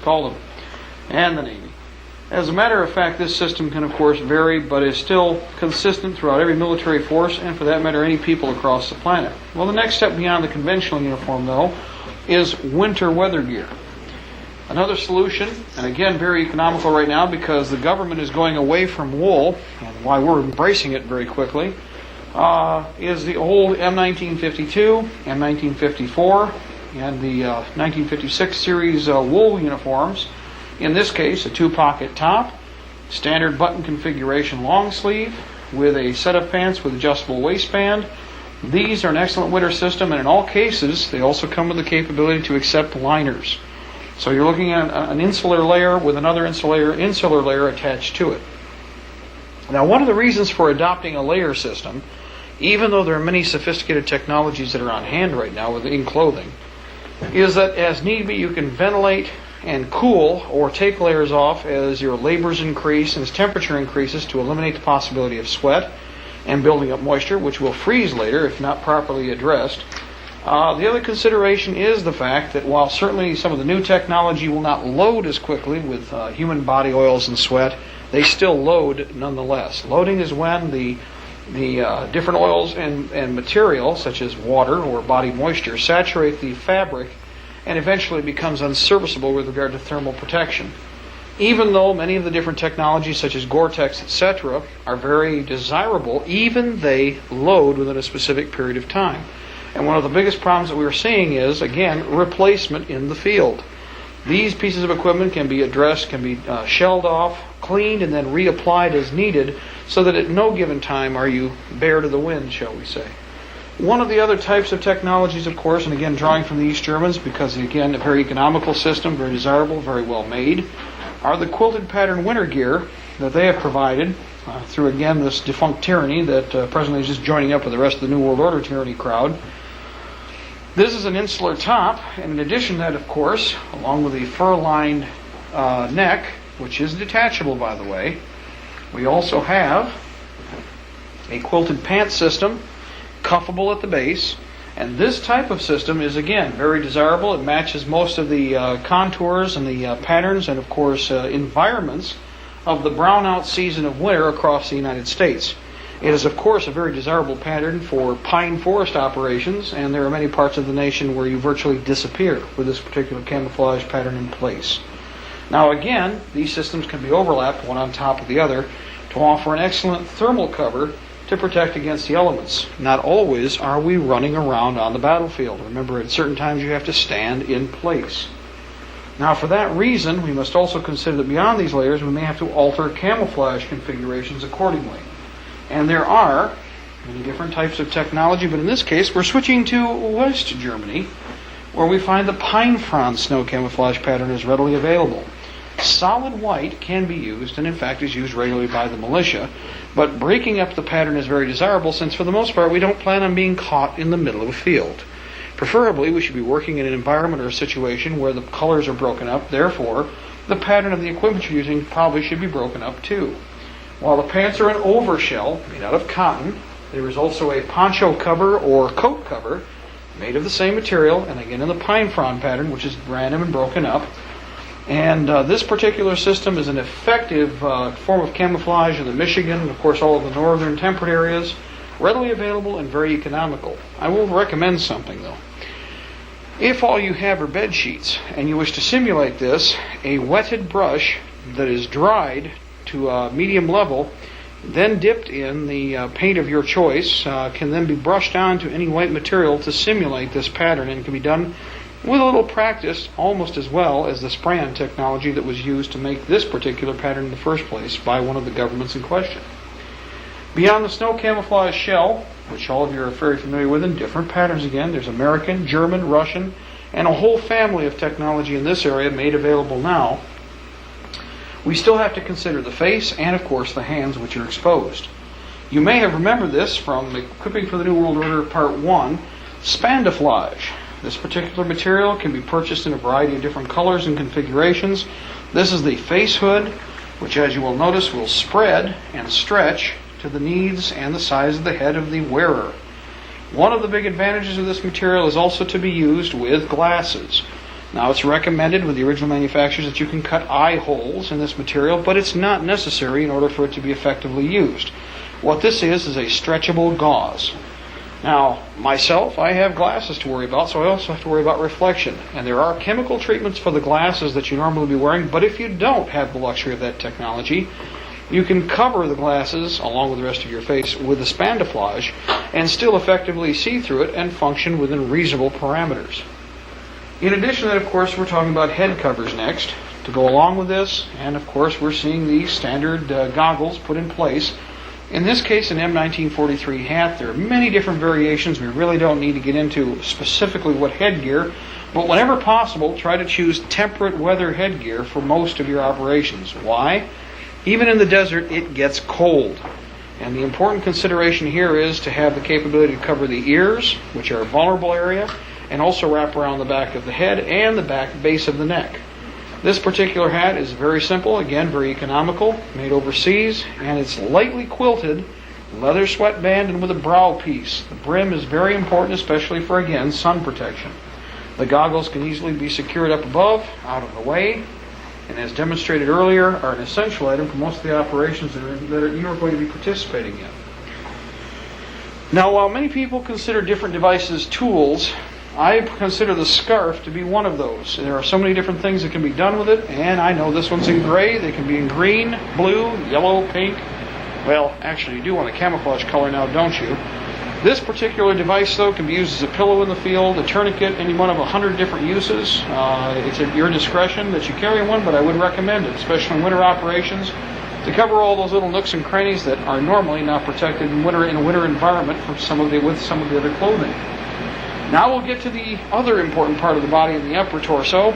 call them, and the Navy. As a matter of fact, this system can of course vary, but is still consistent throughout every military force, and for that matter, any people across the planet. Well, the next step beyond the conventional uniform, though, is winter weather gear. Another solution, and again very economical right now because the government is going away from wool, and why we're embracing it very quickly, is the old M1952, M1954, and the 1956 series wool uniforms. In this case, a two-pocket top, standard button configuration long sleeve, with a set of pants with adjustable waistband. These are an excellent winter system, and in all cases, they also come with the capability to accept liners. So you're looking at an insular layer with another insular layer attached to it. Now, one of the reasons for adopting a layer system, even though there are many sophisticated technologies that are on hand right now in clothing, is that as need be, you can ventilate and cool or take layers off as your labors increase and as temperature increases to eliminate the possibility of sweat and building up moisture, which will freeze later if not properly addressed. The other consideration is the fact that while certainly some of the new technology will not load as quickly with human body oils and sweat, they still load nonetheless. Loading is when the different oils and material, such as water or body moisture, saturate the fabric and eventually becomes unserviceable with regard to thermal protection. Even though many of the different technologies, such as Gore-Tex, etc., are very desirable, even they load within a specific period of time. And one of the biggest problems that we are seeing is, again, replacement in the field. These pieces of equipment can be addressed, can be shelled off, cleaned, and then reapplied as needed, so that at no given time are you bare to the wind, shall we say. One of the other types of technologies, of course, and again drawing from the East Germans, because again a very economical system, very desirable, very well made, are the quilted pattern winter gear that they have provided through, again, this defunct tyranny that presently is just joining up with the rest of the New World Order tyranny crowd. This is an insular top, and in addition to that, of course, along with the fur-lined neck, which is detachable, by the way, we also have a quilted pant system, cuffable at the base, and this type of system is, again, very desirable. It matches most of the contours and the patterns and, of course, environments of the brownout season of winter across the United States. It is, of course, a very desirable pattern for pine forest operations, and there are many parts of the nation where you virtually disappear with this particular camouflage pattern in place. Now, again, these systems can be overlapped one on top of the other to offer an excellent thermal cover to protect against the elements. Not always are we running around on the battlefield. Remember, at certain times you have to stand in place. Now, for that reason, we must also consider that beyond these layers, we may have to alter camouflage configurations accordingly. And there are many different types of technology, but in this case, we're switching to West Germany, where we find the pine frond snow camouflage pattern is readily available. Solid white can be used, and in fact is used regularly by the militia, but breaking up the pattern is very desirable since for the most part we don't plan on being caught in the middle of a field. Preferably we should be working in an environment or a situation where the colors are broken up, therefore the pattern of the equipment you're using probably should be broken up too. While the pants are an overshell made out of cotton, there is also a poncho cover or coat cover made of the same material, and again in the pine frond pattern, which is random and broken up. And this particular system is an effective form of camouflage in the Michigan, and of course all of the northern temperate areas, readily available and very economical. I will recommend something though. If all you have are bed sheets and you wish to simulate this, a wetted brush that is dried to a medium level, then dipped in the paint of your choice, can then be brushed onto any white material to simulate this pattern, and can be done with a little practice almost as well as the spray-on technology that was used to make this particular pattern in the first place by one of the governments in question. Beyond the snow camouflage shell, which all of you are very familiar with in different patterns again, there's American, German, Russian, and a whole family of technology in this area made available now. We still have to consider the face and, of course, the hands, which are exposed. You may have remembered this from Equipping for the New World Order Part 1, Spandaflage. This particular material can be purchased in a variety of different colors and configurations. This is the face hood, which, as you will notice, will spread and stretch to the needs and the size of the head of the wearer. One of the big advantages of this material is also to be used with glasses. Now, it's recommended with the original manufacturers that you can cut eye holes in this material, but it's not necessary in order for it to be effectively used. What this is a stretchable gauze. Now, myself, I have glasses to worry about, so I also have to worry about reflection. And there are chemical treatments for the glasses that you normally be wearing, but if you don't have the luxury of that technology, you can cover the glasses, along with the rest of your face, with a spandaflage and still effectively see through it and function within reasonable parameters. In addition to that, of course, we're talking about head covers next to go along with this. And, of course, we're seeing the standard goggles put in place. In this case, an M1943 hat. There are many different variations. We really don't need to get into specifically what headgear. But whenever possible, try to choose temperate weather headgear for most of your operations. Why? Even in the desert, it gets cold. And the important consideration here is to have the capability to cover the ears, which are a vulnerable area, and also wrap around the back of the head and the back base of the neck. This particular hat is very simple, again, very economical, made overseas, and it's lightly quilted, leather sweatband, and with a brow piece. The brim is very important, especially for, again, sun protection. The goggles can easily be secured up above, out of the way, and as demonstrated earlier, are an essential item for most of the operations that you are going to be participating in. Now, while many people consider different devices tools, I consider the scarf to be one of those. There are so many different things that can be done with it, and I know this one's in gray. They can be in green, blue, yellow, pink. Well, actually, you do want a camouflage color now, don't you? This particular device, though, can be used as a pillow in the field, a tourniquet, any one of 100 different uses. It's at your discretion that you carry one, but I would recommend it, especially in winter operations, to cover all those little nooks and crannies that are normally not protected in a winter environment with some of the other clothing. Now we'll get to the other important part of the body in the upper torso.